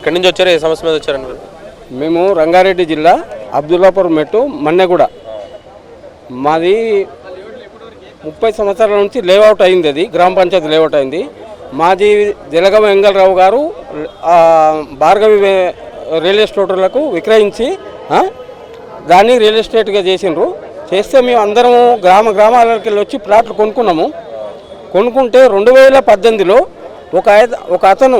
ఎక్కడి నుంచి వచ్చారు? ఏ సమస్య మీద వచ్చారండి? మేము రంగారెడ్డి జిల్లా అబ్దుల్లాపూర్ మెట్టు మన్నెగూడ. మాది 30 సంవత్సరాల నుంచి లేఅవుట్ అయింది, అది గ్రామ పంచాయతీ లేఅవుట్ అయింది. మాది జలగమ వెంగళరావు గారు భార్గవి రియల్ ఎస్టేట్లకు విక్రయించి దాన్ని రియల్ ఎస్టేట్గా చేసిండ్రు. చేస్తే మేము అందరము గ్రామాలకు వెళ్ళి వచ్చి ప్లాట్లు కొనుక్కుంటే 2018లో ఒక అతను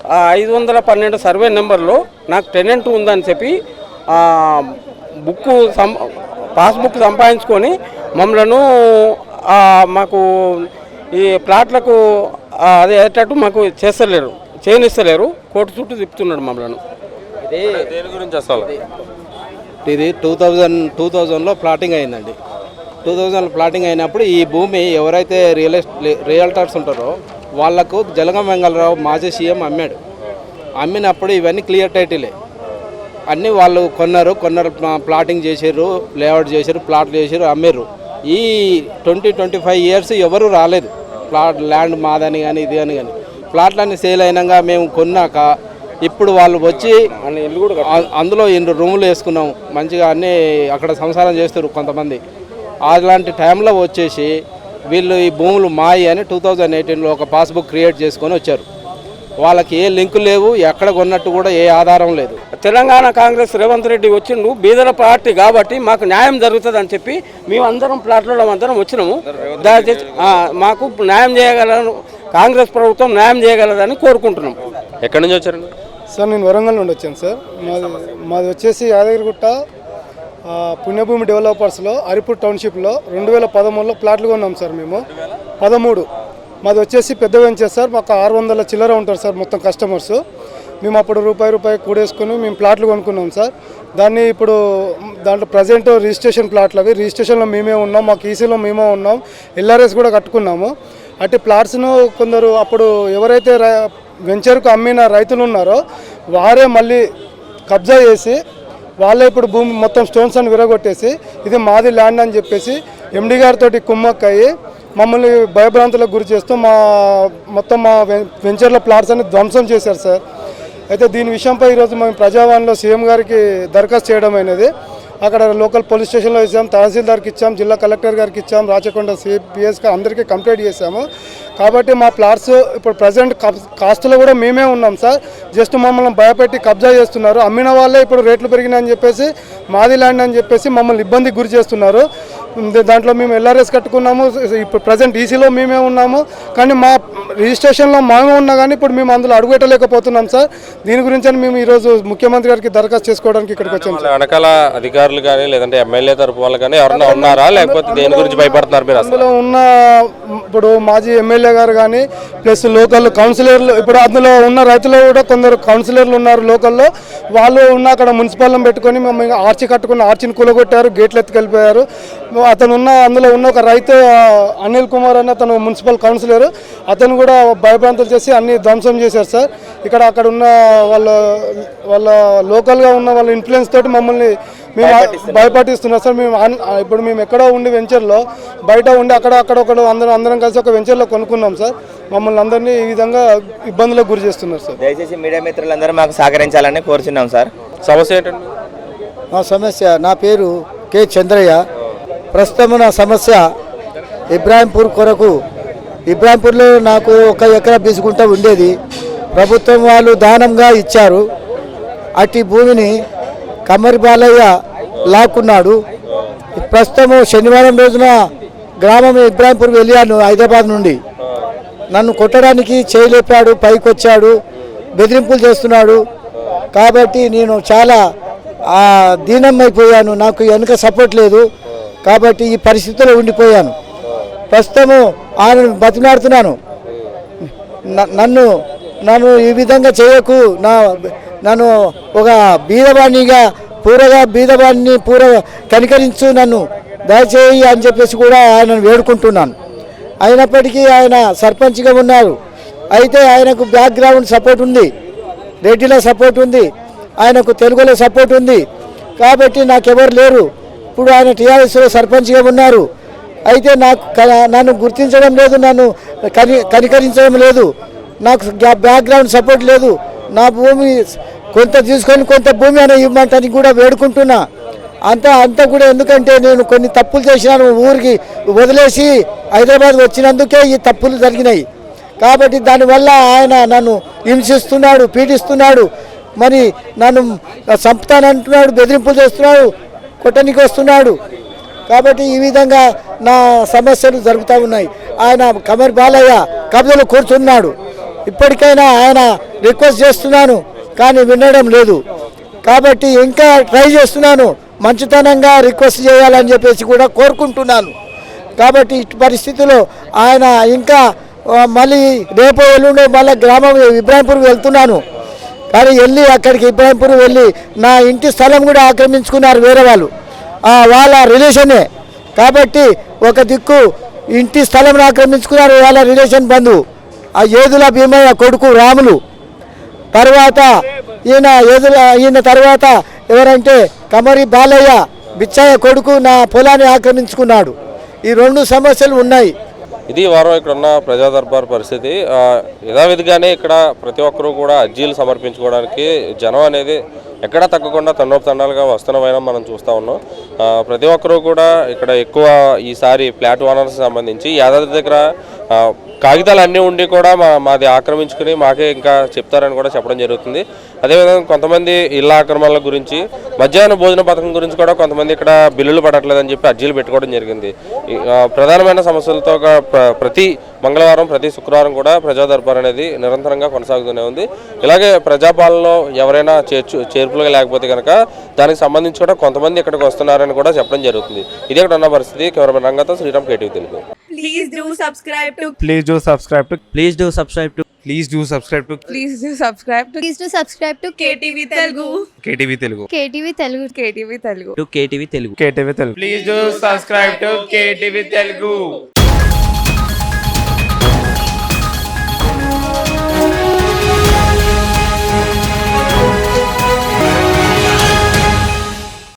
512 సర్వే నెంబర్లో నాకు టెనెంట్ ఉందని చెప్పి పాస్బుక్ సంపాదించుకొని మమ్మలను మాకు ఈ ప్లాట్లకు అది అయ్యేటట్టు మాకు చేయనిస్తలేరు. కోర్టు చుట్టూ తిప్పుతున్నాడు మమ్మలను. దేని గురించి అసలు? ఇది 2000లో ప్లాటింగ్ అయిందండి. 2000 ప్లాటింగ్ అయినప్పుడు ఈ భూమి ఎవరైతే రియల్టర్స్ ఉంటారో వాళ్లకు జలగం వెంగళరావు మాజీ సీఎం అమ్మినప్పుడు ఇవన్నీ క్లియర్ టైటిలే. అన్నీ వాళ్ళు కొన్నారు, ప్లాటింగ్ చేసారు, లేఅవుట్ చేశారు, ప్లాట్లు చేశారు, అమ్మారు. ఈ 20-25 ఇయర్స్ ఎవరు రాలేదు ల్యాండ్ మాదని కానీ ఇది అని కానీ. ప్లాట్లన్నీ సేల్ అయినాక మేము కొన్నాక ఇప్పుడు వాళ్ళు వచ్చి అందులో 2 రూములు వేసుకున్నాం, మంచిగా అన్నీ అక్కడ సంసారం చేస్తారు కొంతమంది. అలాంటి టైంలో వచ్చేసి వీళ్ళు ఈ భూములు మాయి అని 2018లో ఒక పాస్బుక్ క్రియేట్ చేసుకొని వచ్చారు. వాళ్ళకి ఏ లింకు లేవు, ఎక్కడ కొన్నట్టు కూడా ఏ ఆధారం లేదు. తెలంగాణ కాంగ్రెస్ రేవంత్ రెడ్డి వచ్చిండు, బీదల పార్టీ కాబట్టి మాకు న్యాయం జరుగుతుంది అని చెప్పి మేము అందరం ప్లాట్లలో అందరం వచ్చినాము. దయచేసి మాకు న్యాయం చేయగలను, కాంగ్రెస్ ప్రభుత్వం న్యాయం చేయగలదని కోరుకుంటున్నాం. ఎక్కడి నుంచి వచ్చారండి? సార్ నేను వరంగల్ నుండి వచ్చాను సార్. మాది వచ్చేసి యాదగిరిగుట్ట పుణ్యభూమి డెవలపర్స్లో అరిపూర్ టౌన్షిప్లో 2013లో ప్లాట్లు కొన్నాం సార్. మేము 13. మాది వచ్చేసి పెద్ద వెంచర్ సార్. మాకు 600 చిల్లర ఉంటారు సార్ మొత్తం కస్టమర్స్. మేము అప్పుడు రూపాయి కూడేసుకుని మేము ప్లాట్లు కొనుక్కున్నాం సార్. దాన్ని ఇప్పుడు దాంట్లో ప్రజెంట్ రిజిస్ట్రేషన్ ప్లాట్లు అవి రిజిస్ట్రేషన్లో మేమే ఉన్నాం, మాకు ఈసీలో మేమే ఉన్నాం, ఎల్ఆర్ఎస్ కూడా కట్టుకున్నాము. అటు ప్లాట్స్ను కొందరు అప్పుడు ఎవరైతే వెంచర్కు అమ్మిన రైతులు ఉన్నారో వారే మళ్ళీ కబ్జా చేసి వాళ్ళే ఇప్పుడు భూమి మొత్తం స్టోన్స్ అని విరగొట్టేసి ఇది మాది ల్యాండ్ అని చెప్పేసి ఎండి గారితో కుమ్మక్కయ్యి మమ్మల్ని భయభ్రాంతులకు గురి చేస్తూ మొత్తం మా వెంచర్ల ప్లాట్స్ అన్ని ధ్వంసం చేశారు సార్. అయితే దీని విషయంపై ఈరోజు మేము ప్రజావాణిలో సీఎం గారికి దరఖాస్తు చేయడం అయినది. అక్కడ లోకల్ పోలీస్ స్టేషన్లో ఇచ్చాం, తహసీల్దార్కి ఇచ్చాం, జిల్లా కలెక్టర్ గారికి ఇచ్చాం, రాచకొండ సిపిఎస్కి అందరికీ కంప్లైంట్ చేశాము. కాబట్టి మా ప్లాట్స్ ఇప్పుడు ప్రజెంట్ కాస్ట్లో కూడా మేమే ఉన్నాం సార్. జస్ట్ మమ్మల్ని భయపెట్టి కబ్జా చేస్తున్నారు. అమ్మిన వాళ్ళే ఇప్పుడు రేట్లు పెరిగినాయని చెప్పేసి మాది ల్యాండ్ అని చెప్పేసి మమ్మల్ని ఇబ్బందికి గురి చేస్తున్నారు. దాంట్లో మేము ఎల్ఆర్ఎస్ కట్టుకున్నాము, ఇప్పుడు ప్రజెంట్ ఈసీలో మేమే ఉన్నాము, కానీ మా రిజిస్ట్రేషన్లో మేమే ఉన్నా కానీ ఇప్పుడు మేము అందులో అడుగుపెట్టలేకపోతున్నాం సార్. దీని గురించి మేము ఈరోజు ముఖ్యమంత్రి గారికి దరఖాస్తు చేసుకోవడానికి ఇక్కడికి వచ్చాము. వెనకాల అధికారులు కానీ లేదంటే ఎమ్మెల్యే తరపు వాళ్ళు కానీ ఎవరైనా ఉన్నారా, లేకపోతే దేని గురించి భయపడుతున్నారు మీరు? అందులో ఉన్న ఇప్పుడు మాజీ ఎమ్మెల్యే గారు కానీ ప్లస్ లోకల్ కౌన్సిలర్లు, ఇప్పుడు అందులో ఉన్న రైతులు కూడా కొందరు కౌన్సిలర్లు ఉన్నారు లోకల్లో, వాళ్ళు ఉన్న అక్కడ మున్సిపాలిటీ పెట్టుకొని మేము ఆర్చి కట్టుకున్న ఆర్చిని కూలగొట్టారు, గేట్లు ఎత్తుకెళ్ళిపోయారు. అందులో ఉన్న ఒక రైతు అనిల్ కుమార్ అని అతను మున్సిపల్ కౌన్సిలర్, అతను కూడా భయభ్రాంతులు చేసి అన్ని ధ్వంసం చేశారు సార్. అక్కడ ఉన్న వాళ్ళ లోకల్గా ఉన్న వాళ్ళ ఇన్ఫ్లుయెన్స్ తోటి మమ్మల్ని మేము భయపట్టిస్తున్నారు సార్. ఇప్పుడు మేము ఎక్కడో ఉండి వెంచర్లో బయట ఉండి అక్కడ అందరం కలిసి ఒక వెంచర్లో కొనుక్కున్నాం సార్. మమ్మల్ని అందరినీ ఈ విధంగా ఇబ్బందులకు గురి చేస్తున్నారు సార్. దయచేసి మీడియా మిత్రులందరూ మాకు సహకరించాలని కోరుచున్నాం సార్. సమస్య ఏంటండి? నా సమస్య, నా పేరు కె చంద్రయ్య. ప్రస్తుతం నా సమస్య ఇబ్రాహీంపూర్ కొరకు. ఇబ్రాహీంపూర్లో నాకు 1 ఎకరా బీసుగుంట ఉండేది, ప్రభుత్వం వాళ్ళు దానంగా ఇచ్చారు. అట్టి భూమిని కమ్మరి బాలయ్య లాక్కున్నాడు. ప్రస్తుతము శనివారం రోజున గ్రామం ఇబ్రాహీంపూర్ వెళ్ళాను హైదరాబాద్ నుండి. నన్ను కొట్టడానికి చేయలేపాడు, పైకి వచ్చాడు, బెదిరింపులు చేస్తున్నాడు. కాబట్టి నేను చాలా దీనమైపోయాను, నాకు వెనుక సపోర్ట్ లేదు. కాబట్టి ఈ పరిస్థితిలో ఉండిపోయాను. ప్రస్తుతము ఆయన బతిమాడుతున్నాను, నన్ను ఈ విధంగా చేయకు, నన్ను ఒక బీదవాణిగా బీదవాణిని కనికరించు, నన్ను దయచేయి అని చెప్పేసి కూడా ఆయనను వేడుకుంటున్నాను. అయినప్పటికీ ఆయన సర్పంచ్గా ఉన్నారు. అయితే ఆయనకు బ్యాక్గ్రౌండ్ సపోర్ట్ ఉంది, రెడ్డిలో సపోర్ట్ ఉంది, ఆయనకు తెలుగులో సపోర్ట్ ఉంది. కాబట్టి నాకెవరు లేరు. ఇప్పుడు ఆయన టీఆర్ఎస్లో సర్పంచ్గా ఉన్నారు. అయితే నన్ను గుర్తించడం లేదు, నన్ను కనికరించడం లేదు, నాకు బ్యాక్గ్రౌండ్ సపోర్ట్ లేదు. నా భూమి కొంత తీసుకొని కొంత భూమి అని ఇవ్వమంటని కూడా వేడుకుంటున్నా. అంతా కూడా ఎందుకంటే నేను కొన్ని తప్పులు చేసినాను, ఊరికి వదిలేసి హైదరాబాద్ వచ్చినందుకే ఈ తప్పులు జరిగినాయి. కాబట్టి దానివల్ల ఆయన నన్ను హింసిస్తున్నాడు, పీడిస్తున్నాడు, మరి నన్ను చంపుతానంటున్నాడు, బెదిరింపులు చేస్తున్నాడు, కొట్టనికి వస్తున్నాడు. కాబట్టి ఈ విధంగా నా సమస్యలు జరుగుతూ ఉన్నాయి. ఆయన కమర్ బాలయ్య కబ్జాలో కూర్చున్నాడు. ఇప్పటికైనా ఆయన రిక్వెస్ట్ చేస్తున్నాను కానీ వినడం లేదు. కాబట్టి ఇంకా ట్రై చేస్తున్నాను, మంచితనంగా రిక్వెస్ట్ చేయాలని చెప్పేసి కూడా కోరుకుంటున్నాను. కాబట్టి ఇటు పరిస్థితిలో ఆయన ఇంకా మళ్ళీ రేపు ఎల్లుండో మళ్ళీ గ్రామం ఇబ్రాహింపూర్ వెళ్తున్నాను. కానీ వెళ్ళి అక్కడికి ఇబ్రాహింపూర్ వెళ్ళి నా ఇంటి స్థలం కూడా ఆక్రమించుకున్నారు వేరే వాళ్ళు, వాళ్ళ రిలేషనే. కాబట్టి ఒక దిక్కు ఇంటి స్థలం ఆక్రమించుకున్నారు వాళ్ళ రిలేషన్ బంధువు, ఆ ఏదుల భీమయ్య కొడుకు రాములు. తర్వాత ఈయన తర్వాత ఎవరంటే కమరి బాలయ్య బిచ్చయ్య కొడుకు నా పొలాన్ని ఆక్రమించుకున్నాడు. ఈ రెండు సమస్యలు ఉన్నాయి. ఇది వారం ఇక్కడ ఉన్న ప్రజా దర్బార్ పరిస్థితి. యథావిధిగానే ఇక్కడ ప్రతి ఒక్కరూ కూడా అర్జీలు సమర్పించుకోవడానికి జనం అనేది ఎక్కడా తగ్గకుండా తండోపతండాలుగా వస్తున్నమైనా మనం చూస్తూ ఉన్నాం. ప్రతి ఒక్కరూ కూడా ఇక్కడ ఎక్కువ ఈసారి ఫ్లాట్ ఓనర్స్ సంబంధించి యాదాద్రి దగ్గర కాగితాలు అన్నీ ఉండి కూడా మాది ఆక్రమించుకుని మాకే ఇంకా చెప్తారని కూడా చెప్పడం జరుగుతుంది. అదేవిధంగా కొంతమంది ఇళ్ల ఆక్రమణల గురించి, మధ్యాహ్న భోజన పథకం గురించి కూడా కొంతమంది ఇక్కడ బిల్లులు పడట్లేదని చెప్పి అర్జీలు పెట్టుకోవడం జరిగింది. ప్రధానమైన సమస్యలతో ప్రతి మంగళవారం ప్రతి శుక్రవారం కూడా ప్రజా దర్బార్ అనేది నిరంతరంగా కొనసాగుతూనే ఉంది. ఇలాగే ప్రజాపాలనలో ఎవరైనా చేర్పులుగా లేకపోతే కనుక దానికి సంబంధించి కూడా కొంతమంది ఇక్కడికి వస్తున్నారని కూడా చెప్పడం జరుగుతుంది. ఇదే ఇక్కడ ఉన్న పరిస్థితి. కెమెరామెన్ రంగంతో శ్రీరామ్, KTV తెలుగు. Please do subscribe to Please do subscribe to Please do subscribe to Please do subscribe to Please do subscribe to Please do subscribe to KTV Telugu KTV Telugu KTV Telugu KTV Telugu KTV Telugu Please do subscribe to KTV Telugu.